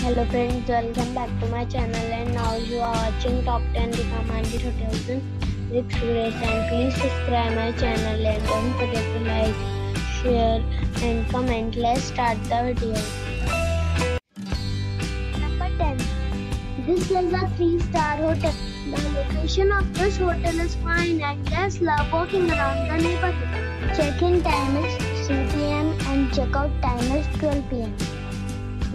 Hello friends, welcome back to my channel, and now you are watching top 10 recommended hotels in Rick's Grace. And please subscribe my channel and don't forget to like, share and comment. Let's start the video. Number 10. This is a 3-star hotel. The location of this hotel is fine and guests love walking around the neighborhood. Check-in time is 3 p.m. and check-out time is 12 p.m.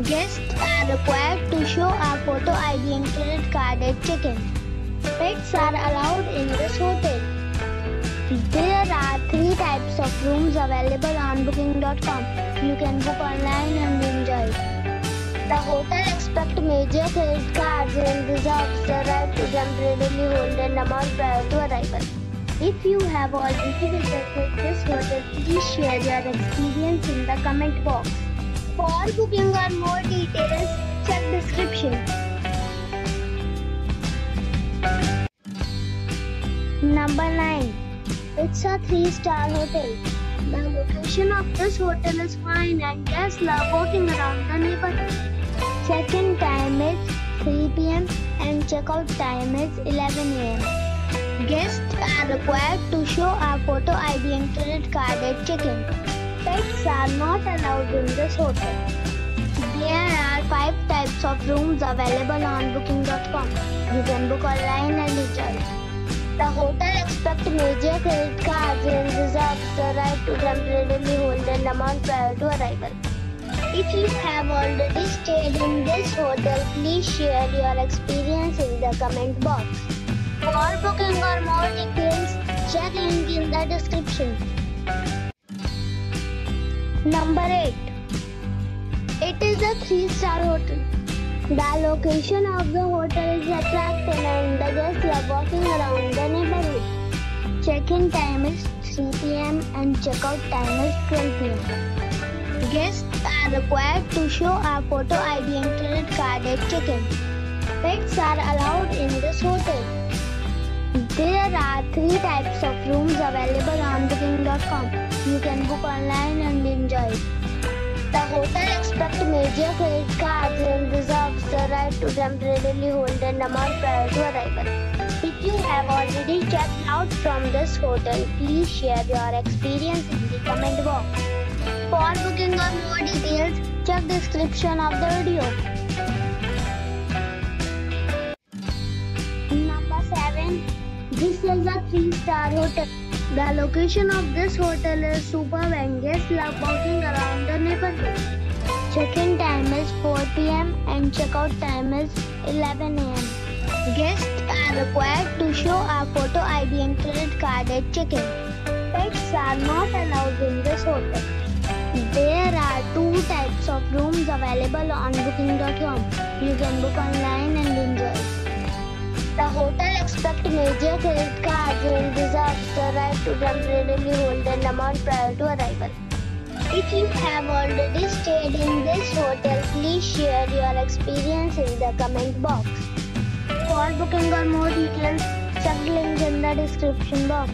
Guests are required to show a photo ID and credit card at check-in. Pets are allowed in this hotel. There are 3 types of rooms available on booking.com. You can book online and enjoy it. The hotel expects major credit cards and reserves the right to temporarily hold an amount prior to arrival. If you have already visited this hotel, please share your experience in the comment box. For booking or more details, check description. Number 9. It's a 3-star hotel. The location of this hotel is fine and guests love walking around the neighborhood. Check-in time is 3 p.m. and check-out time is 11 a.m. Guests are required to show a photo ID and credit card at check-in. Pets are not allowed in this hotel. There are 5 types of rooms available on booking.com. You can book online and enjoy it. The hotel expects major credit cards and reserves the right to temporarily hold an amount prior to arrival. If you have already stayed in this hotel, please share your experience in the comment box. For booking or more details, check link in the description. Number 8. It is a 3-star hotel. The location of the hotel is attractive and the guests love walking around the neighborhood. Check-in time is 3 p.m. and check-out time is 12 p.m. Guests are required to show a photo ID and credit card at check-in. Pets are allowed in this hotel. There are 3 types of rooms available on booking.com. You can book online and enjoy it. The hotel expects major credit cards and reserves the right to temporarily hold an amount prior to arrival. If you have already checked out from this hotel, please share your experience in the comment box. For booking or more details, check description of the video. Number 7. This is a 3-star hotel. The location of this hotel is superb and guests love walking around the neighborhood. Check-in time is 4 p.m. and check-out time is 11 a.m. Guests are required to show a photo ID and credit card at check-in. Pets are not allowed in this hotel. There are 2 types of rooms available on booking.com. You can book online and enjoy it. The hotel expects major credit cards and reserves the right to temporarily hold an amount prior to arrival. If you have already stayed in this hotel, please share your experience in the comment box. For booking or more details, check the link in the description box.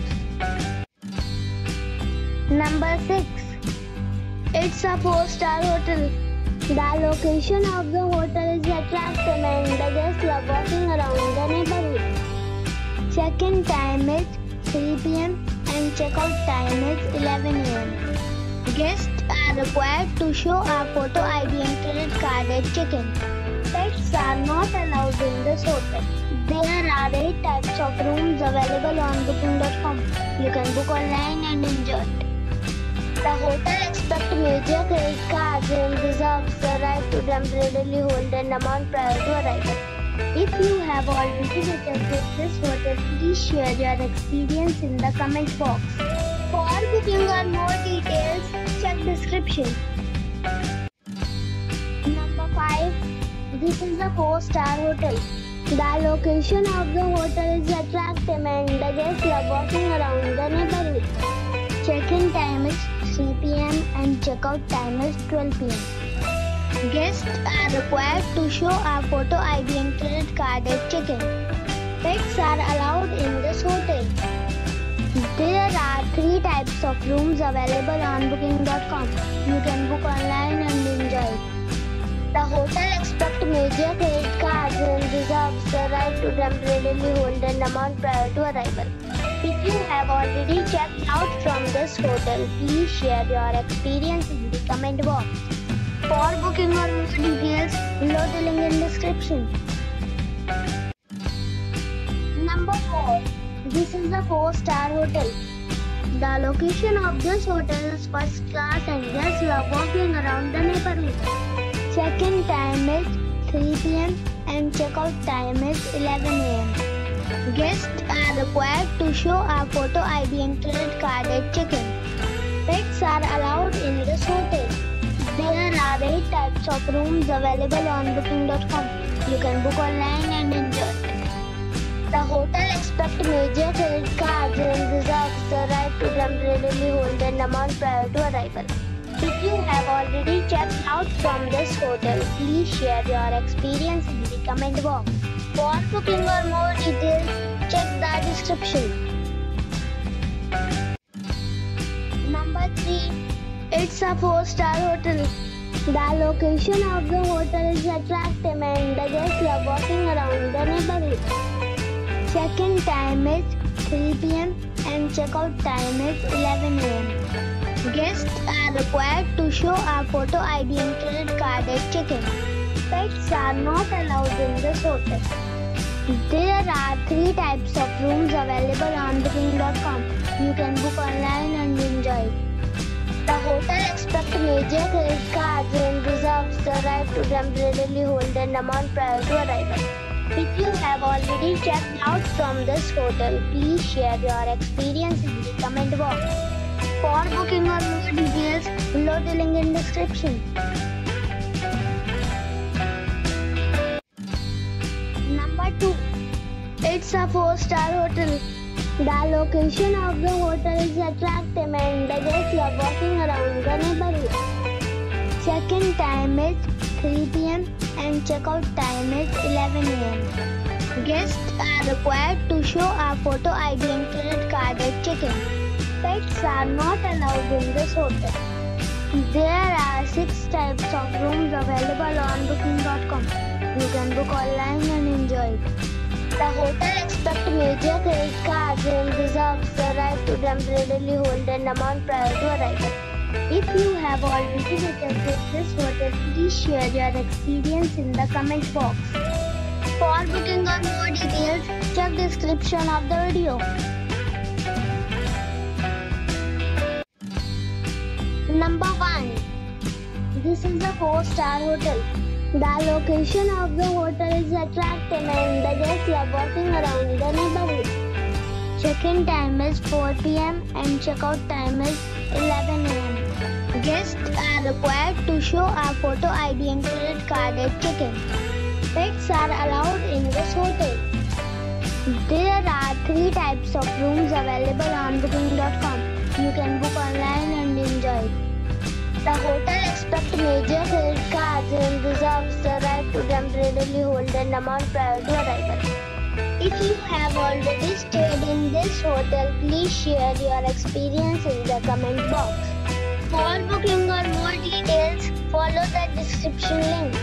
Number 6. It's a 4-star hotel. The location of the hotel is attractive and the guests love walking around the neighborhood. Check-in time is 3 p.m. and check-out time is 11 a.m. Guests are required to show a photo ID and credit card at check-in. Pets are not allowed in this hotel. There are 8 types of rooms available on booking.com. You can book online and enjoy it. The hotel expects major credit cards and reserves the right to temporarily hold an amount prior to arrival. If you have already visited this hotel, please share your experience in the comment box. For booking or more details, check description. Number 5. This is a 4-star hotel. The location of the hotel is attractive and the guests love walking around the neighborhood. Check-in time is 3 p.m. and check-out time is 12 p.m. Guests are required to show a photo ID and credit card at check-in. Pets are allowed in this hotel. There are 3 types of rooms available on booking.com. You can book online and enjoy it. The hotel expects major credit cards and reserves the right to temporarily hold an amount prior to arrival. If you have already checked out from this hotel, please share your experience in the comment box. For booking or more details, below the link in description. Number 4. This is a 4-star hotel. The location of this hotel is first class and guests love walking around the neighborhood. Check-in time is 3 p.m. and check-out time is 11 a.m. Guests are required to show a photo ID and credit card at check-in. Pets are allowed in this hotel. There are 8 types of rooms available on booking.com. You can book online and enjoy. The hotel expects major credit cards and reserves the right to temporarily hold an amount prior to arrival. If you have already checked out from this hotel, please share your experience in the comment box. For booking or more details, check the description. Number 3. It's a 4-star hotel. The location of the hotel is attractive and the guests love walking around the neighborhood. Check-in time is 3 p.m. and check-out time is 11 a.m. Guests are required to show a photo ID and credit card at check-in. Pets are not allowed in this hotel. There are 3 types of rooms available on booking.com. You can book online and enjoy it. The hotel expects major credit cards and reserves the right to temporarily hold an amount prior to arrival. If you have already checked out from this hotel, please share your experience in the comment box. For booking or more details, below the link in description. Number 2. It's a 4-star hotel. The location of the hotel is attractive and the guests love walking around the neighborhood. Check-in time is 3 p.m. and check-out time is 11 a.m. Guests are required to show a photo ID and credit card at check-in. Pets are not allowed in this hotel. There are 6 types of rooms available on booking.com. You can book online and enjoy it. The hotel expects major credit cards and reserves the right to temporarily hold an amount prior to arrival. If you have already visited this hotel, please share your experience in the comment box. For booking or more details, check description of the video. Number 1. This is a 4-star hotel. The location of the hotel is attractive and the guests love walking around the neighborhood. Check-in time is 4 p.m. and check-out time is 11 a.m. Guests are required to show a photo ID and credit card at check-in. Pets are allowed in this hotel. There are 3 types of rooms available on booking.com. You can book online and enjoy it. The hotel expects major credit cards and reserves the right to temporarily hold an amount prior to arrival. If you have already stayed in this hotel, please share your experience in the comment box. For booking or more details, follow the description link.